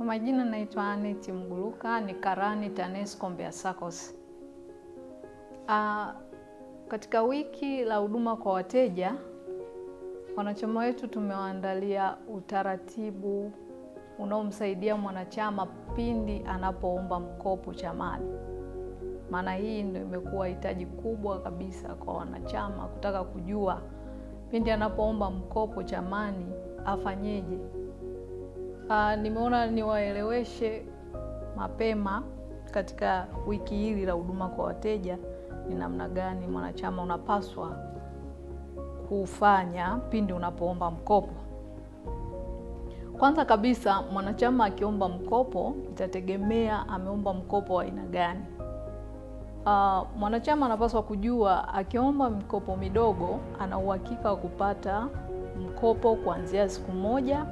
Kwa majina naitwa Aneti Mguluka, ni karani TANESCO Mbeya SACCOS. Katika wiki la huduma kwa wateja, wanachama wetu tumewaandalia utaratibu unaomsaidia mwanachama pindi anapoomba mkopo chamani. Maana hii ndio imekuwa hitaji kubwa kabisa kwa wanachama kutaka kujua pindi anapoomba mkopo chamani afanyeje. Nimeona niwaeleweshe mapema katika wiki hili la huduma kwa wateja ni namna gani mwanachama unapaswa kufanya pindi unapoomba mkopo. Kwanza kabisa, mwanachama akiomba mkopo itategemea ameomba mkopo wa aina gani. Mwanachama anapaswa kujua akiomba mikopo midogo ana uhakika wa kupata mkopo kuanzia siku 1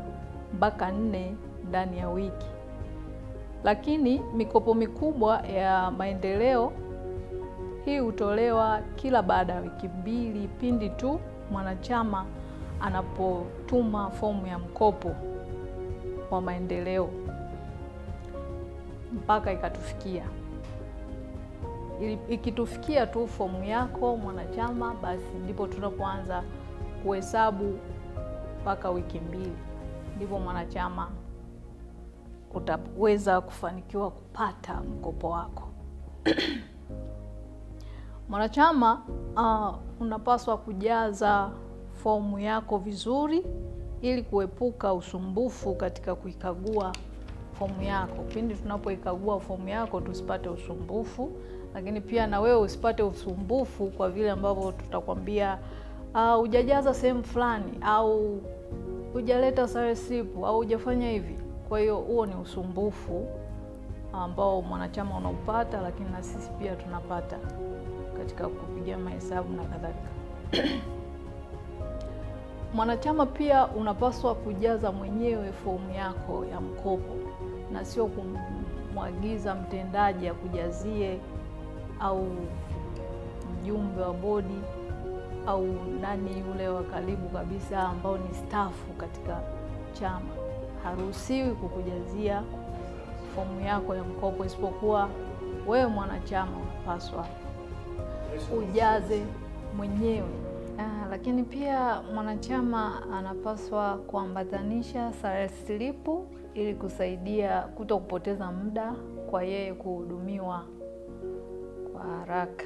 mpaka 4 ndani ya wiki. Lakini mikopo mikubwa ya maendeleo hii hutolewa kila baada ya wiki 2 pindi tu mwanachama anapotuma fomu ya mkopo wa maendeleo mpaka ikatufikia. Ikitufikia tu fomu yako mwanachama, basi ndipo tunapoanza kuhesabu mpaka wiki 2. Ndipo mwanachama utaweza kufanikiwa kupata mkopo wako. Mwanachama unapaswa kujaza fomu yako vizuri ili kuepuka usumbufu katika kuikagua fomu yako. Pindi tunapoikagua fomu yako tusipate usumbufu, lakini pia na wewe usipate usumbufu kwa vile ambavyo tutakwambia hujajaza sehemu fulani au hujaleta sare slip au hujafanya hivi. Kwa hiyo huo ni usumbufu ambao mwanachama unaupata, lakini na sisi pia tunapata katika kupigia mahesabu na kadhalika. Mwanachama pia unapaswa kujaza mwenyewe fomu yako ya mkopo na sio kumwagiza mtendaji akujazie au mjumbe wa bodi au nani yule wa karibu kabisa ambao ni stafu katika chama. Haruhusiwi kukujazia fomu yako ya mkopo isipokuwa wewe mwanachama unapaswa ujaze mwenyewe. Lakini pia mwanachama anapaswa kuambatanisha sare slip ili kusaidia kutokupoteza muda kwa yeye kuhudumiwa kwa haraka.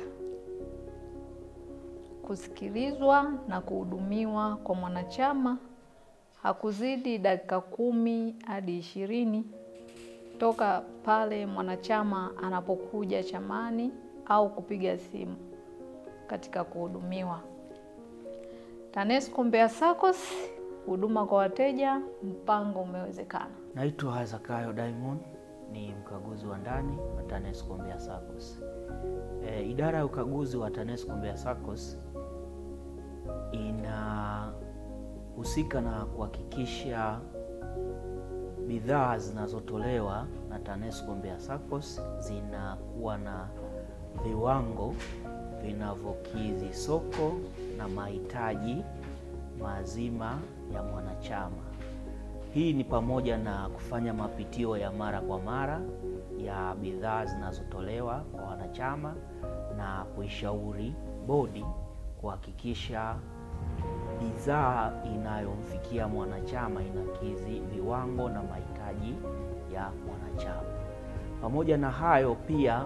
Kusikilizwa na kuhudumiwa kwa mwanachama hakuzidi dakika 10 hadi 20 toka pale mwanachama anapokuja chamani au kupiga simu katika kuhudumiwa. TANESCO Mbeya SACCOS, huduma kwa wateja, mpango umewezekana. Naitwa Zakayo Diamond, ni mkaguzi wa ndani wa TANESCO Mbeya SACCOS. Idara ya ukaguzi wa TANESCO Mbeya SACCOS inahusika na kuhakikisha bidhaa zinazotolewa na TANESCO Mbeya SACCOS zinakuwa na viwango vinavyokidhi soko na mahitaji mazima ya mwanachama. Hii ni pamoja na kufanya mapitio ya mara kwa mara ya bidhaa zinazotolewa kwa wanachama na kuishauri bodi kuhakikisha bidhaa inayomfikia mwanachama inakidhi viwango na mahitaji ya mwanachama. Pamoja na hayo pia,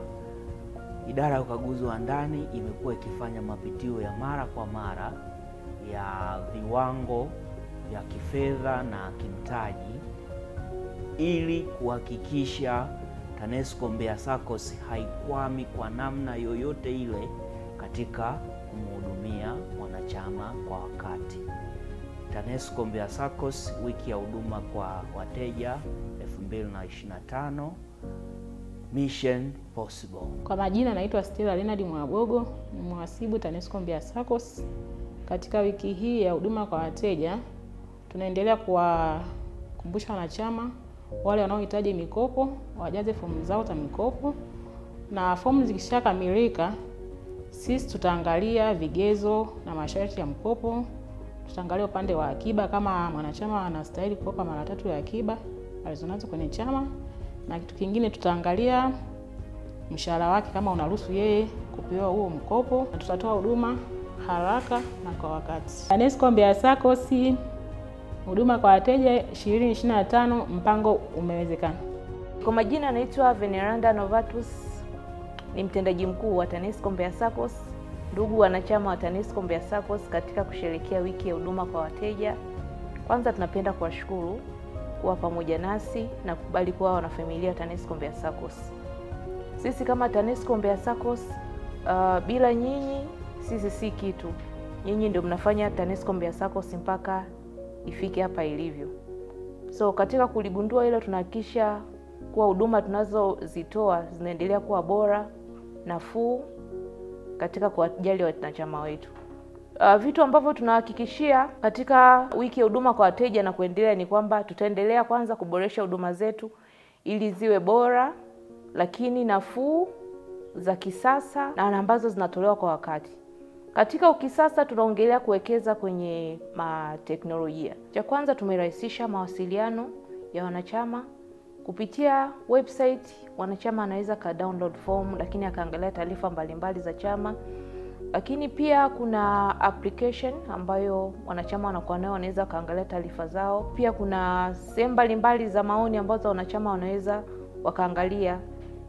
idara ya ukaguzi wa ndani imekuwa ikifanya mapitio ya mara kwa mara ya viwango vya kifedha na kimtaji ili kuhakikisha TANESCO Mbeya SACCOS haikwami kwa namna yoyote ile katika kumhudumia mwanachama kwa wakati. TANESCO Mbeya SACCOS, wiki ya huduma kwa wateja 2025, Mission Possible. Kwa majina naitwa Stella Leonard Mwabogo, ni mhasibu TANESCO Mbeya SACCOS. Katika wiki hii ya huduma kwa wateja tunaendelea kuwakumbusha wanachama wale wanaohitaji mikopo wajaze fomu zao za mikopo, na fomu zikishakamilika sisi tutaangalia vigezo na masharti ya mkopo. Tutaangalia upande wa akiba, kama mwanachama anastahili kukopa mara 3 ya akiba alizonazo kwenye chama, na kitu kingine tutaangalia mshahara wake kama unaruhusu yeye kupewa huo mkopo, na tutatoa huduma haraka na kwa wakati. TANESCO Mbeya SACCOS, huduma kwa wateja 2025, mpango umewezekana. Kwa majina naitwa Veneranda Novatus, ni mtendaji mkuu wa TANESCO Mbeya SACCOS. Ndugu wanachama wa TANESCO Mbeya SACCOS, katika kusherehekea wiki ya huduma kwa wateja, kwanza tunapenda kuwashukuru kuwa pamoja nasi na kubali kuwa wanafamilia TANESCO Mbeya SACCOS. Sisi kama TANESCO Mbeya SACCOS, bila nyinyi sisi si kitu. Nyinyi ndio mnafanya TANESCO Mbeya SACCOS mpaka ifike hapa ilivyo. So katika kuligundua hilo, tunahakikisha kuwa huduma tunazozitoa zinaendelea kuwa bora, nafuu, katika kuwajali wanachama wetu. Vitu ambavyo tunahakikishia katika wiki ya huduma kwa wateja na kuendelea ni kwamba tutaendelea kwanza kuboresha huduma zetu ili ziwe bora, lakini nafuu, za kisasa na ambazo zinatolewa kwa wakati. Katika ukisasa tunaongelea kuwekeza kwenye teknolojia. Cha kwanza, tumerahisisha mawasiliano ya wanachama kupitia website. Wanachama anaweza ka download form, lakini akaangalia taarifa mbalimbali za chama. Lakini pia kuna application ambayo wanachama wanakuwa nayo, wanaweza kaangalia taarifa zao. Pia kuna sehemu mbalimbali za maoni ambazo wanachama wanaweza wakaangalia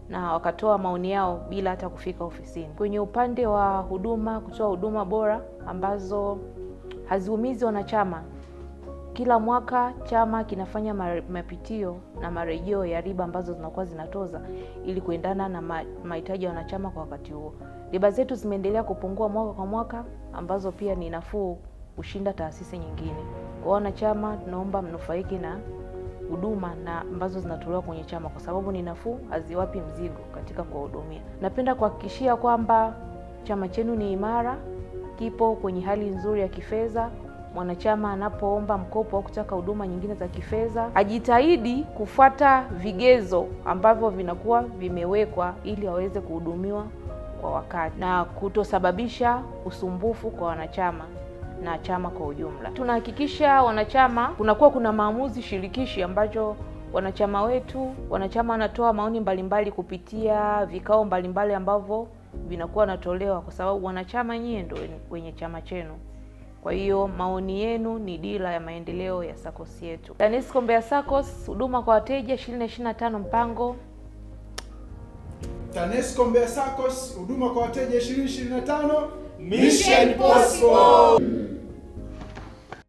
na wakatoa maoni yao bila hata kufika ofisini. Kwenye upande wa huduma, kutoa huduma bora ambazo haziumizi wanachama, kila mwaka chama kinafanya mapitio na marejeo ya riba ambazo zinakuwa zinatoza ili kuendana na mahitaji ya wanachama kwa wakati huo. Riba zetu zimeendelea kupungua mwaka kwa mwaka, ambazo pia ni nafuu kushinda taasisi nyingine. Kwa wanachama tunaomba mnufaike na huduma na ambazo zinatolewa kwenye chama, kwa sababu ni nafuu, haziwapi mzigo katika kuwahudumia. Napenda kuhakikishia kwamba chama chenu ni imara, kipo kwenye hali nzuri ya kifedha. Mwanachama anapoomba mkopo au kutaka huduma nyingine za kifedha, ajitahidi kufuata vigezo ambavyo vinakuwa vimewekwa ili aweze kuhudumiwa kwa wakati na kutosababisha usumbufu kwa wanachama na chama kwa ujumla. Tunahakikisha wanachama kuna maamuzi shirikishi ambacho wanachama wanatoa maoni mbalimbali kupitia vikao mbalimbali ambavyo vinakuwa natolewa, kwa sababu wanachama nyie ndio wenye chama chenu. Kwa hiyo maoni yenu ni dira ya maendeleo ya SACCOS yetu. TANESCO Mbeya SACCOS, huduma kwa wateja 2025, mpango. TANESCO Mbeya SACCOS, huduma kwa wateja 2025, Mission Possible.